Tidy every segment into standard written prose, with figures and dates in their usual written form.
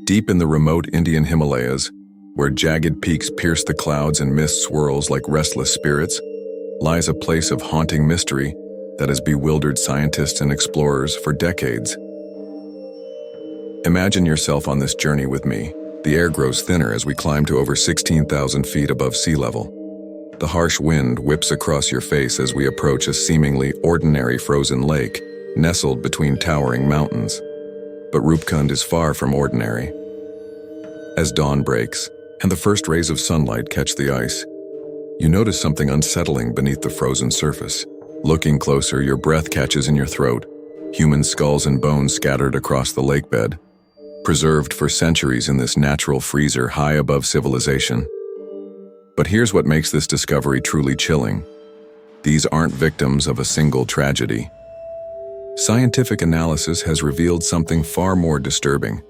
Deep in the remote Indian Himalayas, where jagged peaks pierce the clouds and mist swirls like restless spirits, lies a place of haunting mystery that has bewildered scientists and explorers for decades. Imagine yourself on this journey with me. The air grows thinner as we climb to over 16,000 feet above sea level. The harsh wind whips across your face as we approach a seemingly ordinary frozen lake nestled between towering mountains. But Roopkund is far from ordinary. As dawn breaks and the first rays of sunlight catch the ice, you notice something unsettling beneath the frozen surface. Looking closer, your breath catches in your throat. Human skulls and bones scattered across the lake bed, preserved for centuries in this natural freezer high above civilization. But here's what makes this discovery truly chilling. These aren't victims of a single tragedy. Scientific analysis has revealed something far more disturbing.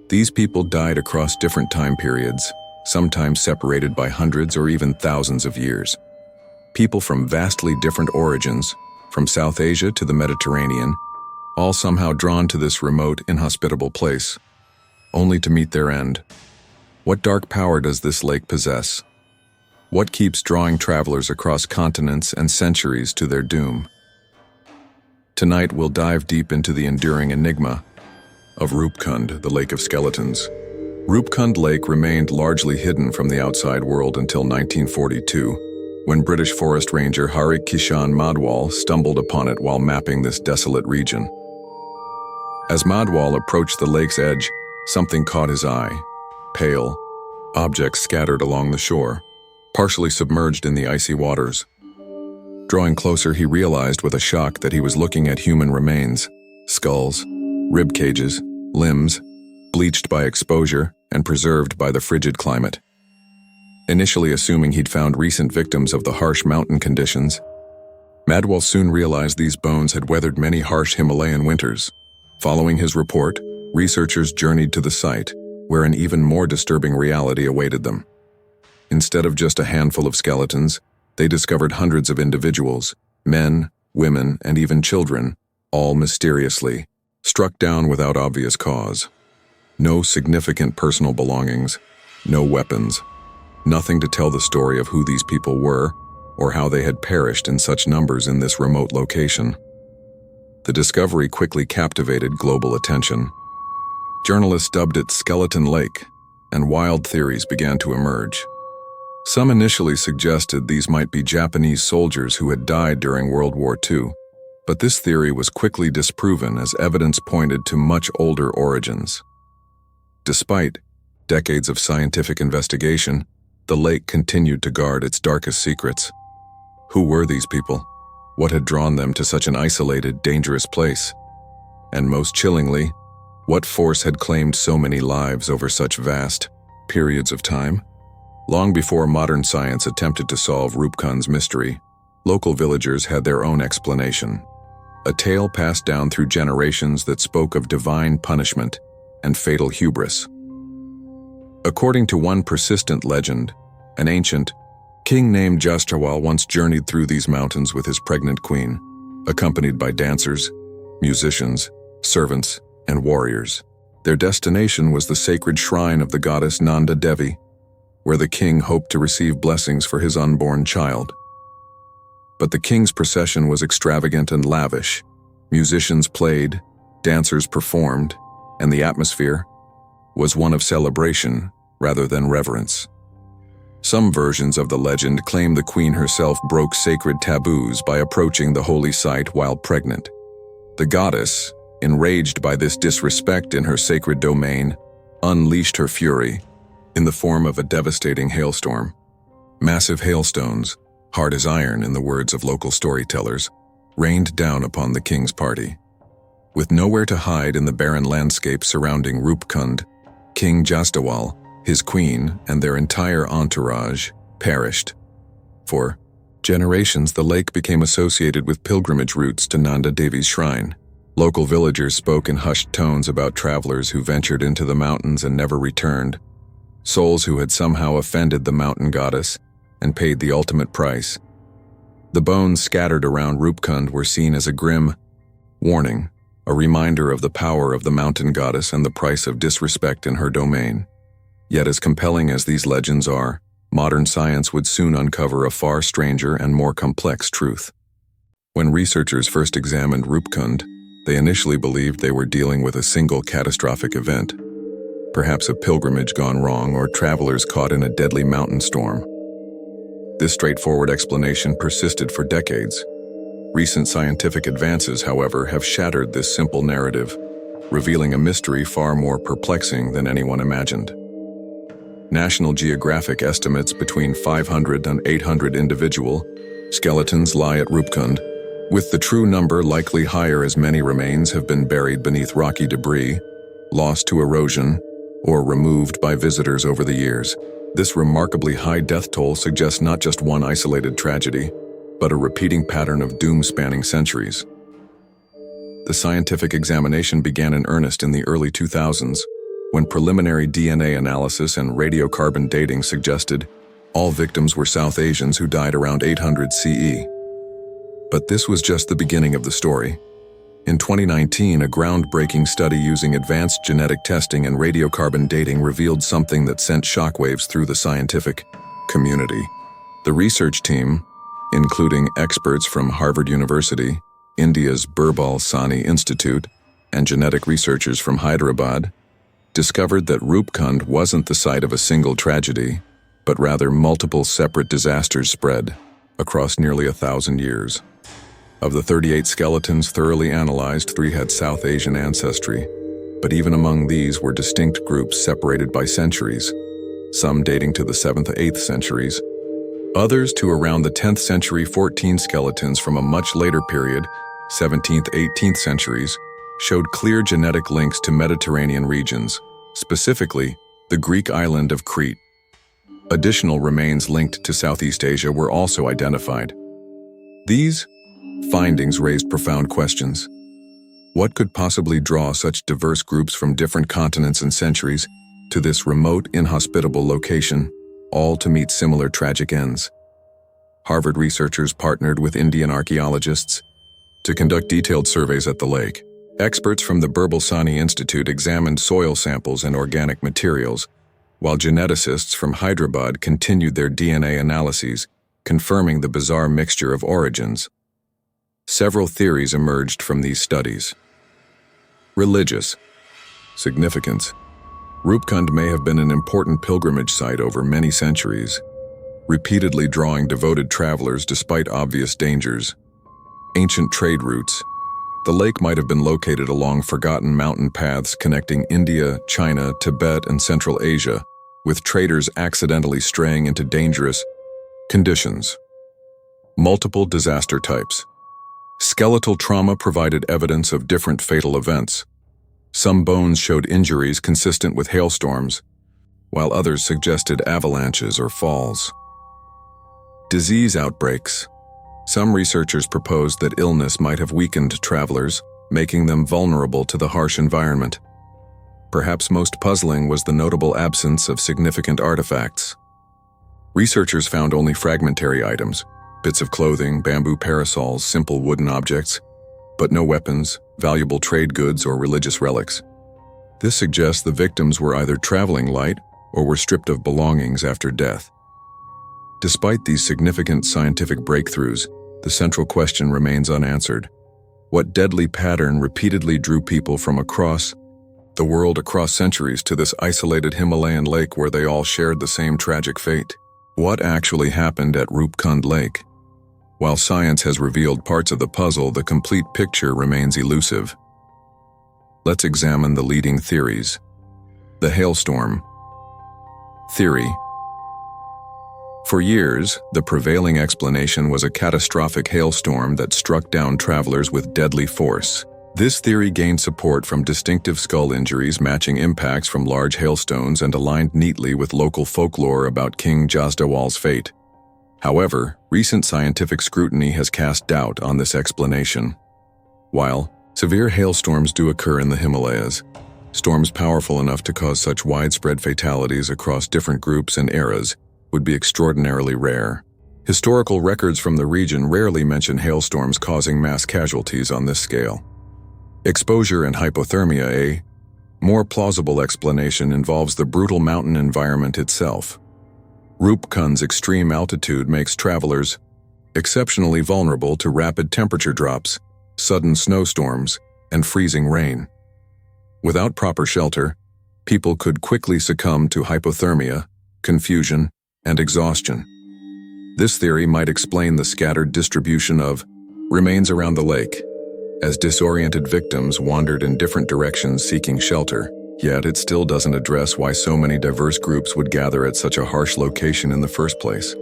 These people died across different time periods, sometimes separated by hundreds or even thousands of years. People from vastly different origins, from South Asia to the Mediterranean, all somehow drawn to this remote, inhospitable place, only to meet their end. What dark power does this lake possess? What keeps drawing travelers across continents and centuries to their doom? Tonight we'll dive deep into the enduring enigma of Roopkund, the Lake of Skeletons. Roopkund Lake remained largely hidden from the outside world until 1942, when British forest ranger Hari Kishan Madhwal stumbled upon it while mapping this desolate region. As Madhwal approached the lake's edge, something caught his eye. Pale, objects scattered along the shore, partially submerged in the icy waters. Drawing closer, he realized with a shock that he was looking at human remains, skulls, rib cages, limbs, bleached by exposure and preserved by the frigid climate. Initially assuming he'd found recent victims of the harsh mountain conditions, Madhwal soon realized these bones had weathered many harsh Himalayan winters. Following his report, researchers journeyed to the site, where an even more disturbing reality awaited them. Instead of just a handful of skeletons, they discovered hundreds of individuals, men, women, and even children, all mysteriously, struck down without obvious cause. No significant personal belongings, no weapons, nothing to tell the story of who these people were or how they had perished in such numbers in this remote location. The discovery quickly captivated global attention. Journalists dubbed it Skeleton Lake, and wild theories began to emerge. Some initially suggested these might be Japanese soldiers who had died during World War II, but this theory was quickly disproven as evidence pointed to much older origins. Despite decades of scientific investigation, the lake continued to guard its darkest secrets. Who were these people? What had drawn them to such an isolated, dangerous place? And most chillingly, what force had claimed so many lives over such vast periods of time? Long before modern science attempted to solve Roopkund's mystery, local villagers had their own explanation. A tale passed down through generations that spoke of divine punishment and fatal hubris. According to one persistent legend, an ancient king named Jastawal once journeyed through these mountains with his pregnant queen, accompanied by dancers, musicians, servants, and warriors. Their destination was the sacred shrine of the goddess Nanda Devi, where the king hoped to receive blessings for his unborn child. But the king's procession was extravagant and lavish. Musicians played, dancers performed, and the atmosphere was one of celebration rather than reverence. Some versions of the legend claim the queen herself broke sacred taboos by approaching the holy site while pregnant. The goddess, enraged by this disrespect in her sacred domain, unleashed her fury in the form of a devastating hailstorm. Massive hailstones, hard as iron in the words of local storytellers, rained down upon the king's party. With nowhere to hide in the barren landscape surrounding Roopkund, King Jastawal, his queen, and their entire entourage perished. For generations, the lake became associated with pilgrimage routes to Nanda Devi's shrine. Local villagers spoke in hushed tones about travelers who ventured into the mountains and never returned, souls who had somehow offended the mountain goddess and paid the ultimate price. The bones scattered around Roopkund were seen as a grim warning a reminder of the power of the mountain goddess and the price of disrespect in her domain. Yet as compelling as these legends are, modern science would soon uncover a far stranger and more complex truth. When researchers first examined Roopkund, they initially believed they were dealing with a single catastrophic event, perhaps a pilgrimage gone wrong or travelers caught in a deadly mountain storm. This straightforward explanation persisted for decades. Recent scientific advances, however, have shattered this simple narrative, revealing a mystery far more perplexing than anyone imagined. National Geographic estimates between 500 and 800 individual skeletons lie at Roopkund, with the true number likely higher as many remains have been buried beneath rocky debris, lost to erosion, or removed by visitors over the years. This remarkably high death toll suggests not just one isolated tragedy, but a repeating pattern of doom spanning centuries. The scientific examination began in earnest in the early 2000s, when preliminary DNA analysis and radiocarbon dating suggested all victims were South Asians who died around 800 CE. But this was just the beginning of the story. In 2019, a groundbreaking study using advanced genetic testing and radiocarbon dating revealed something that sent shockwaves through the scientific community. The research team, including experts from Harvard University, India's Birbal Sani Institute, and genetic researchers from Hyderabad, discovered that Roopkund wasn't the site of a single tragedy, but rather multiple separate disasters spread across nearly 1,000 years. Of the 38 skeletons thoroughly analyzed, 3 had South Asian ancestry, but even among these were distinct groups separated by centuries, some dating to the 7th to 8th centuries, others to around the 10th century. 14 skeletons from a much later period, 17th, 18th centuries, showed clear genetic links to Mediterranean regions, specifically the Greek island of Crete. Additional remains linked to Southeast Asia were also identified. These findings raised profound questions. What could possibly draw such diverse groups from different continents and centuries to this remote, inhospitable location, all to meet similar tragic ends? Harvard researchers partnered with Indian archaeologists to conduct detailed surveys at the lake. Experts from the Birbal Sani Institute examined soil samples and organic materials, while geneticists from Hyderabad continued their DNA analyses, confirming the bizarre mixture of origins. Several theories emerged from these studies. Religious significance. Roopkund may have been an important pilgrimage site over many centuries, repeatedly drawing devoted travelers despite obvious dangers. Ancient trade routes. The lake might have been located along forgotten mountain paths connecting India, China, Tibet, and Central Asia, with traders accidentally straying into dangerous conditions. Multiple disaster types. Skeletal trauma provided evidence of different fatal events. Some bones showed injuries consistent with hailstorms, while others suggested avalanches or falls. Disease outbreaks. Some researchers proposed that illness might have weakened travelers, making them vulnerable to the harsh environment. Perhaps most puzzling was the notable absence of significant artifacts. Researchers found only fragmentary items, bits of clothing, bamboo parasols, simple wooden objects, but no weapons, valuable trade goods, or religious relics. This suggests the victims were either traveling light or were stripped of belongings after death. Despite these significant scientific breakthroughs, the central question remains unanswered. What deadly pattern repeatedly drew people from across the world across centuries to this isolated Himalayan lake where they all shared the same tragic fate? What actually happened at Roopkund Lake? While science has revealed parts of the puzzle, the complete picture remains elusive. Let's examine the leading theories. The hailstorm theory. For years, the prevailing explanation was a catastrophic hailstorm that struck down travelers with deadly force. This theory gained support from distinctive skull injuries matching impacts from large hailstones and aligned neatly with local folklore about King Jazdawal's fate. However, recent scientific scrutiny has cast doubt on this explanation. While severe hailstorms do occur in the Himalayas, storms powerful enough to cause such widespread fatalities across different groups and eras would be extraordinarily rare. Historical records from the region rarely mention hailstorms causing mass casualties on this scale. Exposure and hypothermia. A more plausible explanation involves the brutal mountain environment itself. Roopkund's extreme altitude makes travelers exceptionally vulnerable to rapid temperature drops, sudden snowstorms, and freezing rain. Without proper shelter, people could quickly succumb to hypothermia, confusion, and exhaustion. This theory might explain the scattered distribution of remains around the lake, as disoriented victims wandered in different directions seeking shelter. Yet it still doesn't address why so many diverse groups would gather at such a harsh location in the first place.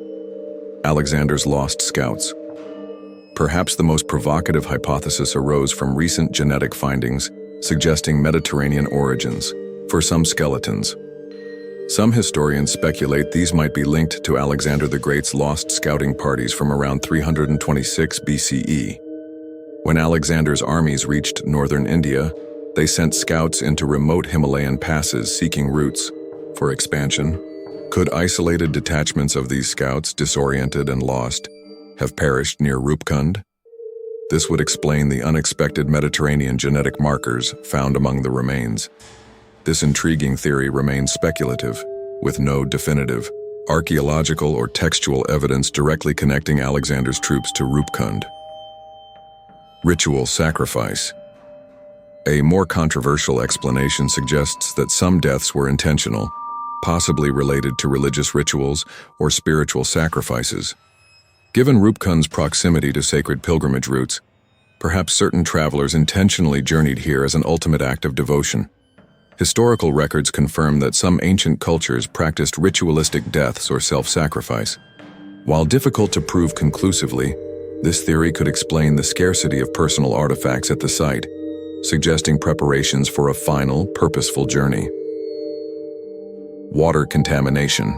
Alexander's lost scouts. Perhaps the most provocative hypothesis arose from recent genetic findings suggesting Mediterranean origins for some skeletons. Some historians speculate these might be linked to Alexander the Great's lost scouting parties from around 326 BCE. When Alexander's armies reached northern India, they sent scouts into remote Himalayan passes seeking routes for expansion. Could isolated detachments of these scouts, disoriented and lost, have perished near Roopkund? This would explain the unexpected Mediterranean genetic markers found among the remains. This intriguing theory remains speculative, with no definitive archaeological or textual evidence directly connecting Alexander's troops to Roopkund. Ritual sacrifice. A more controversial explanation suggests that some deaths were intentional, possibly related to religious rituals or spiritual sacrifices. Given Roopkund's proximity to sacred pilgrimage routes, perhaps certain travelers intentionally journeyed here as an ultimate act of devotion. Historical records confirm that some ancient cultures practiced ritualistic deaths or self-sacrifice. While difficult to prove conclusively, this theory could explain the scarcity of personal artifacts at the site, suggesting preparations for a final, purposeful journey. Water contamination.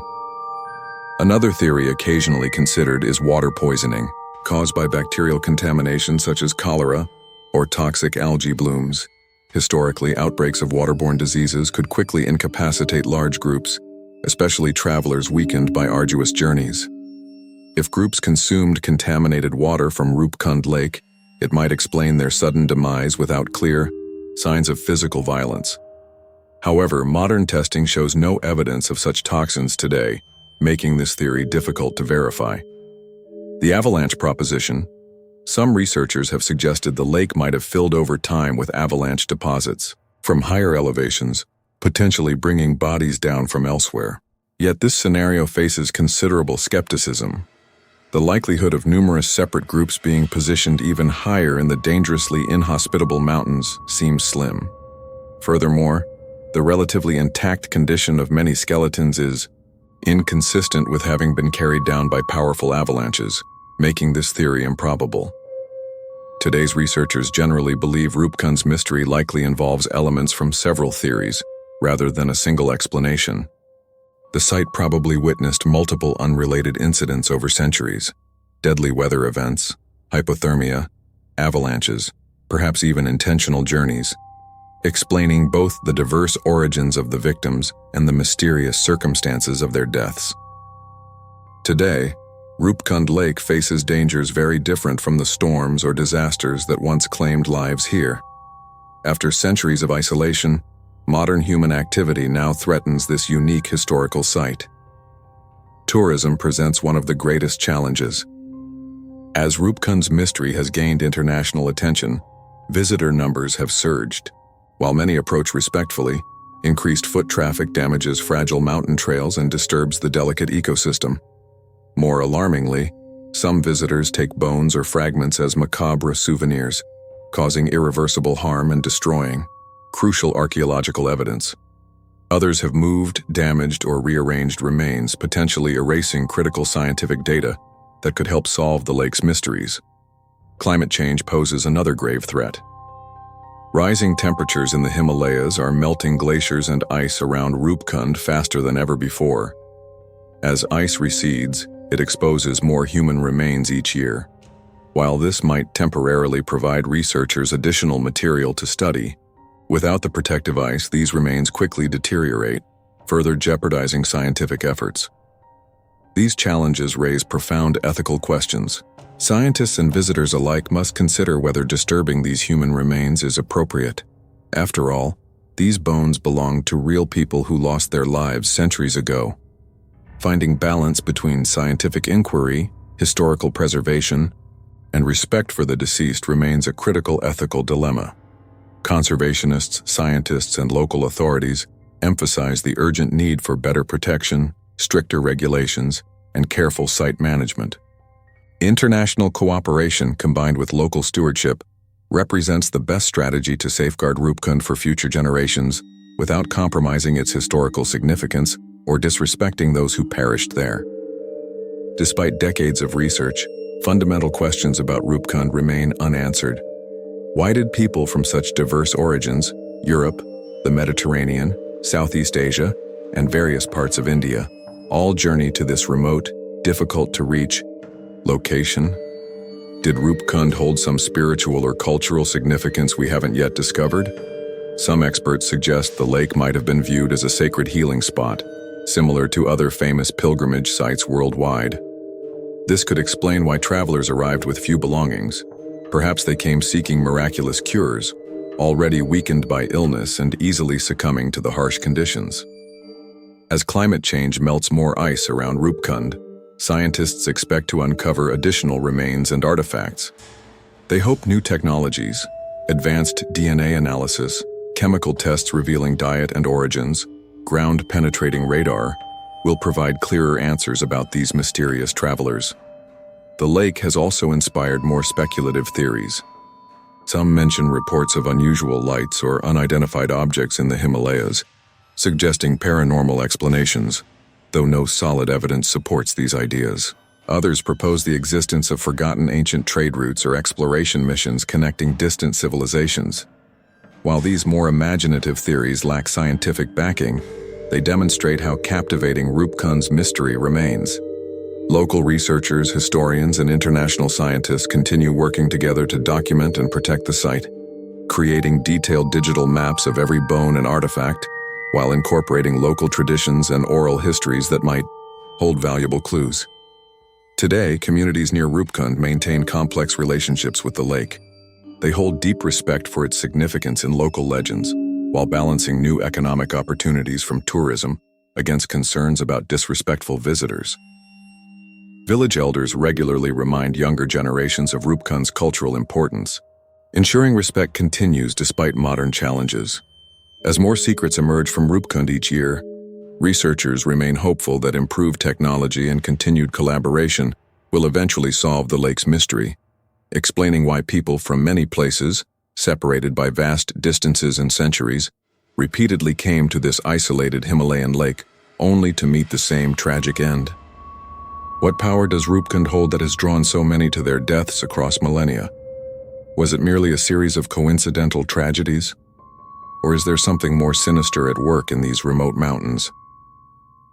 Another theory occasionally considered is water poisoning, caused by bacterial contamination such as cholera or toxic algae blooms. Historically, outbreaks of waterborne diseases could quickly incapacitate large groups, especially travelers weakened by arduous journeys. If groups consumed contaminated water from Roopkund Lake, it might explain their sudden demise without clear signs of physical violence. However, modern testing shows no evidence of such toxins today, making this theory difficult to verify. The avalanche proposition. Some researchers have suggested the lake might have filled over time with avalanche deposits from higher elevations, potentially bringing bodies down from elsewhere. Yet this scenario faces considerable skepticism. The likelihood of numerous separate groups being positioned even higher in the dangerously inhospitable mountains seems slim. Furthermore, the relatively intact condition of many skeletons is inconsistent with having been carried down by powerful avalanches, making this theory improbable. Today's researchers generally believe Roopkund's mystery likely involves elements from several theories, rather than a single explanation. The site probably witnessed multiple unrelated incidents over centuries: deadly weather events, hypothermia, avalanches, perhaps even intentional journeys, explaining both the diverse origins of the victims and the mysterious circumstances of their deaths. Today, Roopkund Lake faces dangers very different from the storms or disasters that once claimed lives here. After centuries of isolation, modern human activity now threatens this unique historical site. Tourism presents one of the greatest challenges. As Roopkund's mystery has gained international attention, visitor numbers have surged. While many approach respectfully, increased foot traffic damages fragile mountain trails and disturbs the delicate ecosystem. More alarmingly, some visitors take bones or fragments as macabre souvenirs, causing irreversible harm and destroying crucial archaeological evidence. Others have moved, damaged, or rearranged remains, potentially erasing critical scientific data that could help solve the lake's mysteries. Climate change poses another grave threat. Rising temperatures in the Himalayas are melting glaciers and ice around Roopkund faster than ever before. As ice recedes, it exposes more human remains each year. While this might temporarily provide researchers additional material to study, without the protective ice, these remains quickly deteriorate, further jeopardizing scientific efforts. These challenges raise profound ethical questions. Scientists and visitors alike must consider whether disturbing these human remains is appropriate. After all, these bones belong to real people who lost their lives centuries ago. Finding balance between scientific inquiry, historical preservation, and respect for the deceased remains a critical ethical dilemma. Conservationists, scientists, and local authorities emphasize the urgent need for better protection, stricter regulations, and careful site management. International cooperation combined with local stewardship represents the best strategy to safeguard Roopkund for future generations without compromising its historical significance or disrespecting those who perished there. Despite decades of research, fundamental questions about Roopkund remain unanswered. Why did people from such diverse origins, Europe, the Mediterranean, Southeast Asia, and various parts of India, all journey to this remote, difficult-to-reach location? Did Roopkund hold some spiritual or cultural significance we haven't yet discovered? Some experts suggest the lake might have been viewed as a sacred healing spot, similar to other famous pilgrimage sites worldwide. This could explain why travelers arrived with few belongings. Perhaps they came seeking miraculous cures, already weakened by illness and easily succumbing to the harsh conditions. As climate change melts more ice around Roopkund, scientists expect to uncover additional remains and artifacts. They hope new technologies, advanced DNA analysis, chemical tests revealing diet and origins, ground-penetrating radar, will provide clearer answers about these mysterious travelers. The lake has also inspired more speculative theories. Some mention reports of unusual lights or unidentified objects in the Himalayas, suggesting paranormal explanations, though no solid evidence supports these ideas. Others propose the existence of forgotten ancient trade routes or exploration missions connecting distant civilizations. While these more imaginative theories lack scientific backing, they demonstrate how captivating Roopkund's mystery remains. Local researchers, historians, and international scientists continue working together to document and protect the site, creating detailed digital maps of every bone and artifact, while incorporating local traditions and oral histories that might hold valuable clues. Today, communities near Roopkund maintain complex relationships with the lake. They hold deep respect for its significance in local legends, while balancing new economic opportunities from tourism against concerns about disrespectful visitors. Village elders regularly remind younger generations of Roopkund's cultural importance, ensuring respect continues despite modern challenges. As more secrets emerge from Roopkund each year, researchers remain hopeful that improved technology and continued collaboration will eventually solve the lake's mystery, explaining why people from many places, separated by vast distances and centuries, repeatedly came to this isolated Himalayan lake only to meet the same tragic end. What power does Roopkund hold that has drawn so many to their deaths across millennia? Was it merely a series of coincidental tragedies? Or is there something more sinister at work in these remote mountains?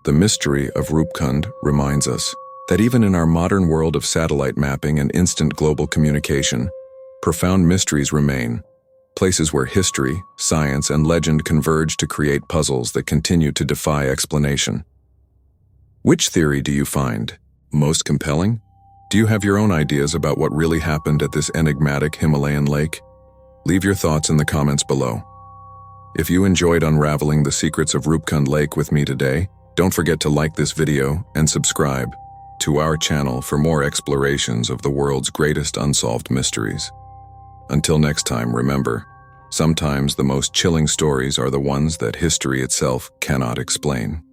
The mystery of Roopkund reminds us that even in our modern world of satellite mapping and instant global communication, profound mysteries remain, places where history, science, and legend converge to create puzzles that continue to defy explanation. Which theory do you find most compelling? Do you have your own ideas about what really happened at this enigmatic Himalayan lake? Leave your thoughts in the comments below. If you enjoyed unraveling the secrets of Roopkund Lake with me today, don't forget to like this video and subscribe to our channel for more explorations of the world's greatest unsolved mysteries. Until next time, remember, sometimes the most chilling stories are the ones that history itself cannot explain.